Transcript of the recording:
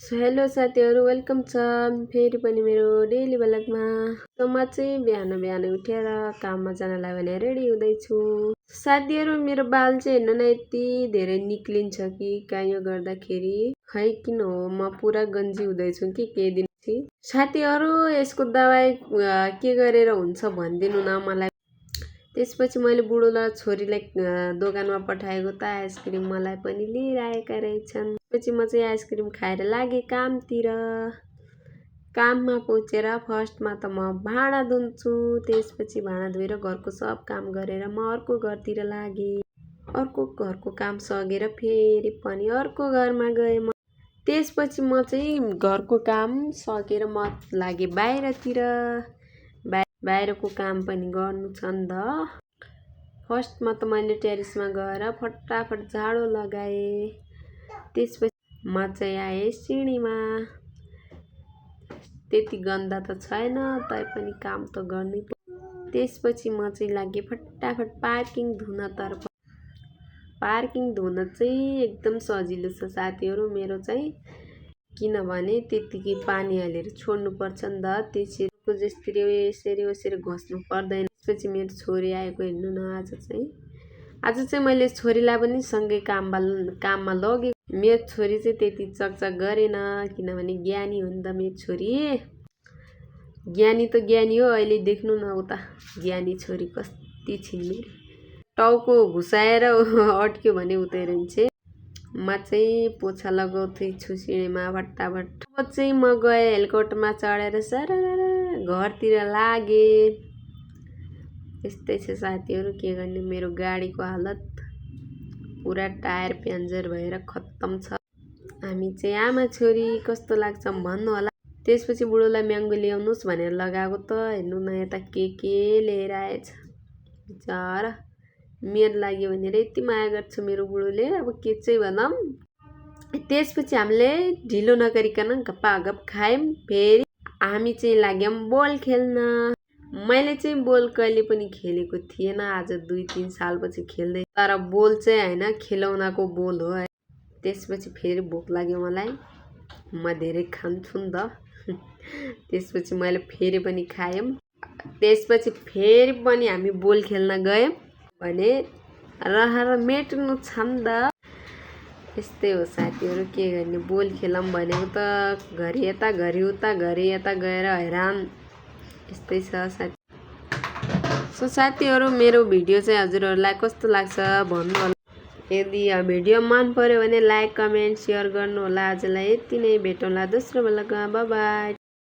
So hello साथीहरू welcome छ फेरि पनि मेरो डेली ब्लगमा। त म चाहिँ बिहान बिहान उठेर काममा जानलाई भनेर रेडी हुँदैछु। साथीहरू मेरो बाल चाहिँ हेर्नु न यति धेरै निक्लिन्छ कि कायो गर्दाखेरि खै किन हो म पुरा गन्जी हुँदैछु कि केही दिनपछि। साथीहरू यसको दबाई के गरेर हुन्छ भनिदिनु न मलाई। त्यसपछि मैले बुढोलाई छोरीलाई दोकानमा पठाएको त आइसक्रिम मलाई पनि लिएर आएका रहेछन्। त्यसपछि म चाहिँ आइसक्रिम खाएर लागे कामतिर। काममा पहुँचेर फर्स्टमा त म भाँडा धुन्छु, त्यसपछि भाँडा धोएर घरको सब काम गरेर म अर्को घरतिर लागे। अर्को घरको काम सकेर फेरि पनि अर्को घरमा गएँ म। त्यसपछि म चाहिँ घरको काम सकेर म लागे बाहिरतिर। बाहिरको काम पनि गर्नु छ नि त। फर्स्टमा त मैले टेरेसमा गएर फटाफट झाडो लगाएँ। त्यसपछि म चाहिँ आएँ सिँढीमा। त्यति गन्दा त छैन तैपनि काम त गर्नै पर्छ। त्यसपछि म चाहिँ लागे फटाफट पार्किङ धुनतर्फ। पार्किङ धुन चाहिँ एकदम सजिलो छ साथीहरू मेरो चाहिँ, किनभने त्यतिकै पानी हालेर छोड्नु पर्छ नि त। त्यसरी जसरी यसरी घस्नु पर्दैन। त्यसपछि मेरो छोरी आएको हेर्नु न। आज चाहिँ मैले छोरीलाई पनि सँगै काममा लगे। मेरो छोरी चाहिँ त्यति चकचक गरेन, किनभने ज्ञानी हो नि त मेरो छोरी। ज्ञानी त ज्ञानी हो, अहिले देख्नु न उता ज्ञानी छोरी कति छिन्ने। टाउको घुसाएर अड्क्यो भने उतै रहन्छ। म चाहिँ पोछा लगाउँदैछु सिँढीमा फटाफट। अब चाहिँ म गएँ हेलिकप्टरमा चढेर सर घरतिर लागे। यस्तै छ साथीहरू, के गर्ने मेरो गाडीको हालत पुरा टायर प्यान्जर भएर खत्तम छ। हामी चाहिँ आमा छोरी कस्तो लाग्छ भन्नु होला। त्यसपछि बुढोलाई म्याङ्गो ल्याउनुहोस् भनेर लगाएको त हेर्नु न यता के लिएर आएछ बिचारा। मेरो लागि भनेर यति माया गर्छ मेरो बुढोले, अब के चाहिँ भनौँ। त्यसपछि हामीले ढिलो नगरिकन गप्पागप खायौँ। फेरि हामी चाहिँ लाग्यौँ बल खेल्न। मैले चाहिँ बल कहिले पनि खेलेको थिएन, आज 2-3 सालपछि खेल्दै। तर बल चाहिँ होइन, खेलौनाको बल हो है। त्यसपछि फेरि भोक लाग्यो मलाई, म धेरै खान्छु नि त। त्यसपछि मैले फेरि पनि खायौँ। त्यसपछि फेरि पनि हामी बल खेल्न गयौँ भने रहर मेट्नु छ नि त। यस्तै हो साथीहरू, के गर्ने। बल खेलौँ भनेको त घरि यता घरि उता घरि यता गएर हैरान। यस्तै छ साथी। सो साथीहरू मेरो भिडियो चाहिँ हजुरहरूलाई कस्तो लाग्छ भन्नु होला। यदि भिडियो मन पर्यो भने लाइक कमेन्ट सेयर गर्नु होला। आजलाई यति नै, भेटौँला दोस्रो बेलामा। Bye bye.